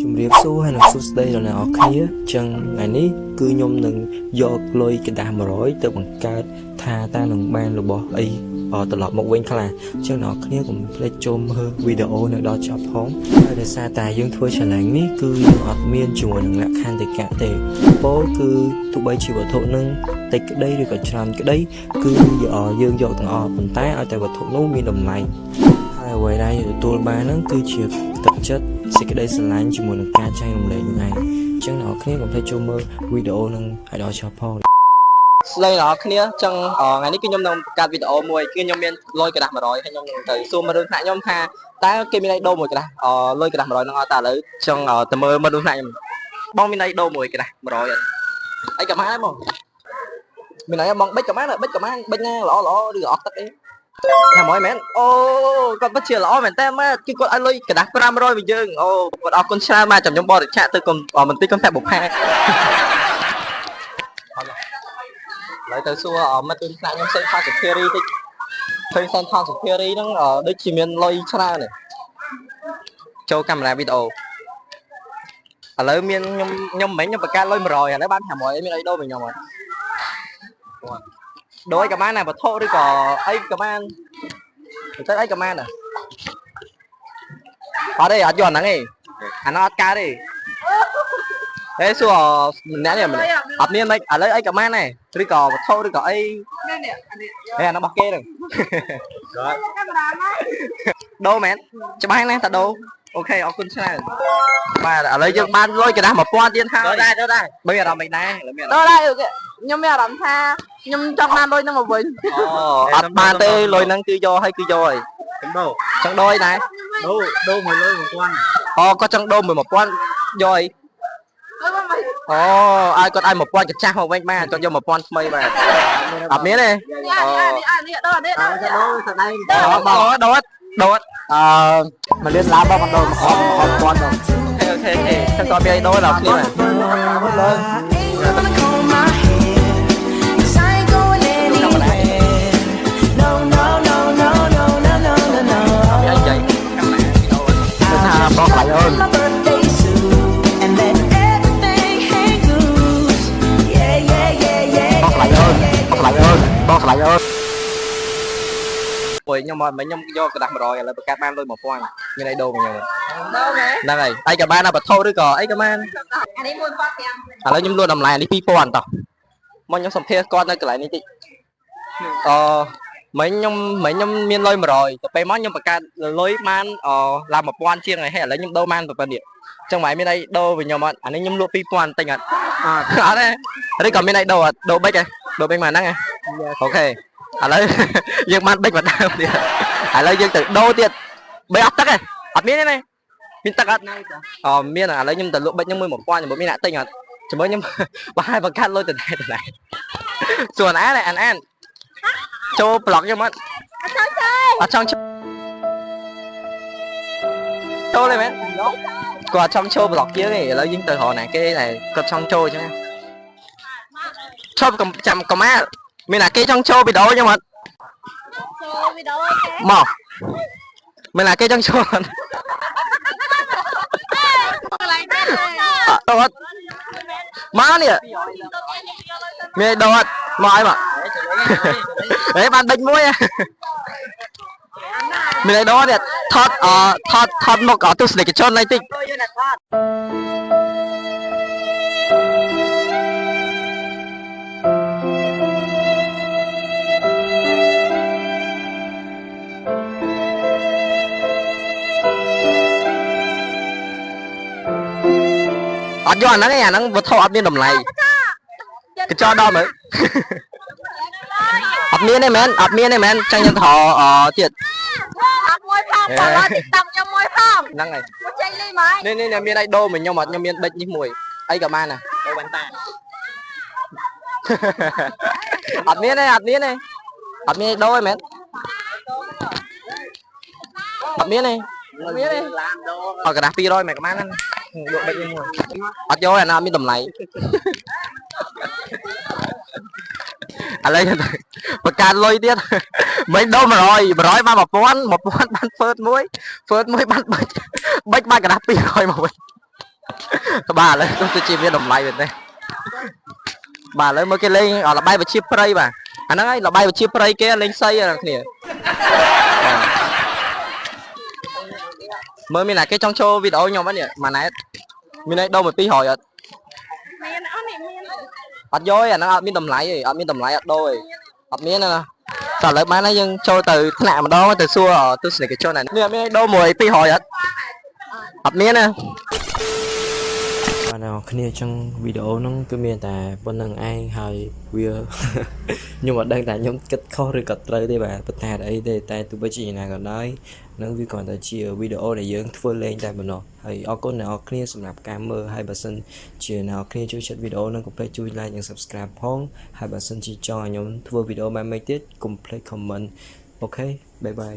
ជំរាបសួរហើយនឹងសួស្តីដល់អ្នកនរគ្នាចឹងថ្ងៃនេះគឺខ្ញុំនឹងយកលុយកដាស់100ទៅបង្កើតថាតើនឹងបានរបស់អីត្រឡប់មកវិញខ្លះចឹងអ្នកនរគ្នាកុំភ្លេចចូលមើលវីដេអូនៅដល់ចប់ផងហើយដោយសារតែយើងធ្វើ challenge នេះគឺយើងអត់មានជាមួយនឹងលក្ខខណ្ឌតិកៈទេពោលគឺទោះបីជាវត្ថុនឹងតិចក្តីឬក៏ច្រើនក្តីគឺយើងយកទាំងអស់ប៉ុន្តែឲ្យតែវត្ថុនោះមានតម្លៃហើយអ្វីដែលទទួលបានហ្នឹងគឺជាទឹកចិត្តសេចក្តីស្រឡាញ់ជាមួយនឹងការចែករំលែកនឹងឯងអញ្ចឹងអ្នកនរគ្នាកុំភ្លេចចូលមើលវីដេអូនឹងឲ្យដល់ចប់ផងស្លេងអ្នកនរគ្នាអញ្ចឹងថ្ងៃនេះគឺខ្ញុំនឹងបង្កើតវីដេអូមួយគឺខ្ញុំមានលុយកដាស់100ហើយខ្ញុំនឹងទៅសួរមើលរឿងថ្នាក់ខ្ញុំថាតើគេមានអីដូរមួយកដាស់លុយកដាស់100ហ្នឹងអត់តើឥឡូវអញ្ចឹងទៅមើលរឿងថ្នាក់ខ្ញុំបងមានអីដូរមួយកដាស់100អីក៏បានដែរបងមានអីបងបិចក៏បានបិចណាល្អឬអស់ទឹកអីថា100មែនអូគាត់ពិតជាល្អមែនតើម៉ែគឺគាត់ឲ្យលុយកដាស់500វិញយើងអូគាត់អរគុណច្រើនមកចាំខ្ញុំបរិច្ចាគទៅមន្ទីរកុនតែបុផាឡើយទៅសួរមិត្តខ្លះខ្ញុំសេងថាសុភារីតិចឃើញសេងថាសុភារីហ្នឹងដូចជាមានលុយច្រើនចូលកាមេរ៉ាវីដេអូឥឡូវមានខ្ញុំមិញខ្ញុំបង្កើតលុយ100ឥឡូវបាន500មានអីដូរវិញខ្ញុំអត់ដូរអីក៏បានដែរវត្ថុឬក៏អីក៏បានទៅអីក៏បានដែរអត់ទេអត់យកអាហ្នឹងទេអាហ្នឹងអត់កើតទេហេសួរម្នាក់នេះអត់មានមិនឥឡូវអីក៏បានដែរឬក៏វត្ថុឬក៏អីនេះអាហ្នឹងរបស់គេហ្នឹងដូរមែនច្បាស់ណាស់តាដូរអូខេអរគុណច្រើនបាទឥឡូវយើងបានលុយកដាស់1000ទៀតហើយដូរដែរមានអារម្មណ៍មិនដែរដូរដែរខ្ញុំមានអារម្មណ៍ថាខ្ញុំចង់បានលុយហ្នឹងមកវិញអត់បានទេលុយហ្នឹងគឺយកហើយដូរចង់ដូរអីដែរដូរមួយលុយ1000គាត់ចង់ដូរមួយ1000យកអីឲ្យគាត់ឲ្យ1000កាចាស់មកវិញបានគាត់យក1000ថ្មីបាទអត់មានទេដូរមកលឿនឡាបងដូរមក1000អូខេចឹងតើមានអីដូរដល់គ្នាបងខ្លាញ់អូនបងខ្លាញ់អូនពួកខ្ញុំយកกระดาษ100ឥឡូវបង្កើតបានលុយ1000មានអីដូរវិញខ្ញុំហ្នឹងហើយអីក៏បានដែរវត្ថុឬក៏អីក៏បានអានេះ1500ឥឡូវខ្ញុំលក់តម្លៃនេះ2000តោះមកខ្ញុំសម្ភាសគាត់នៅកន្លែងនេះតិចមិញខ្ញុំមានលុយ100ទៅពេលមកខ្ញុំបង្កើតលុយបានឡើង1000ជាងហើយឥឡូវខ្ញុំដូរបានប៉ុណ្ណឹងចឹងមិនមានអីដូរវិញខ្ញុំអត់អានេះខ្ញុំលក់2000ទិញអត់អត់ទេឬក៏មានអីដូរអត់ដូរបិចហ៎ដូរបិចមកហ្នឹងហ៎អូខេឥឡូវយើងបានបិចមកដើមទៀតឥឡូវយើងទៅដូរទៀតបីអត់ទឹកហ៎អត់មានទេណាមានទឹកអត់មានឥឡូវខ្ញុំទៅលក់បិចខ្ញុំ1000ជាមួយមានអ្នកទិញអត់ជាមួយខ្ញុំបាយបង្កើតលុយទៅដែរសួរអានចូលប្លុកខ្ញុំអត់ចង់ចូលទេមែនគាត់ចង់ចូលប្លុកយើងឯងឥឡូវយើងទៅរកណាគេដែលគាត់ចង់ចូលអញ្ចឹងឈប់ចាំកុមារមានណាគេចង់ចូលវីដេអូខ្ញុំអត់ចូលវីដេអូគេមកមានណាគេចង់ចូលអត់អត់មកនេះមានដូរអត់មកឲ្យមកហេបានបិចមួយមានអីដូរទៀតថតមកទស្សនិកជនអីតិចអត់យកអាហ្នឹងវត្ថុអត់មានតម្លៃកញ្ចក់ដល់មើលអត់មានទេមែនចាំខ្ញុំថតទៀតអត់មួយផងបើ TikTok ខ្ញុំមួយផងហ្នឹងហើយមកចេញលីមកនេះមានអីដូរមកខ្ញុំអត់ខ្ញុំមានបិចនេះមួយអីក៏បានដែរអូវ៉ាន់តាអត់មានទេអត់មានអីដូរទេមែនអត់មានទេកระดาษ200មែនក៏បានហ្នឹងយកបិចនេះមួយអត់យកអាណាមានតម្លៃឥឡូវបង្កើតលុយទៀតមិនដូរ100បាន1000បានហ្វឺតមួយបានបិចបានកណ្ដាស់200មកវិញ các bà lấy tôi chim với đồng lại vậy đây bà lấy mới cái lên ở là bay vào chip play bà anh nói là bay vào chip play kia lên xây rồi kìa mới mình là cái trong show video nhau nhỉ mà nãy mình này đâu mà pi hỏi ở dối à nó miếng tầm lại ở miếng tầm lại ở đôi ở miếng nè sao lại bán nó dân show từ thế nào mà đó từ xưa ở tôi sẽ cái show này nè miếng đâu mùi pi hỏi ở miếng nè បាទអ្នកគ្នាចឹងវីដេអូហ្នឹងគឺមានតែប៉ុណ្្នឹងឯងហើយវាខ្ញុំអត់ដឹងថាខ្ញុំគិតខុសឬក៏ត្រូវទេបាទប៉ុន្តែអីទេតែទោះបីជាយ៉ាងណាក៏ដោយនឹងវាគ្រាន់តែជាវីដេអូដែលយើងធ្វើលេងតែប៉ុណ្ណោះហើយអរគុណអ្នកគ្នាសម្រាប់ការមើលហើយបើសិនជាអ្នកគ្នាចូលចិត្តវីដេអូហ្នឹងកុំភ្លេចជួយ like និង subscribe ផងហើយបើសិនជាចង់ឲ្យខ្ញុំធ្វើវីដេអូបែបម៉េចទៀតកុំភ្លេច comment អូខេបាយបាយ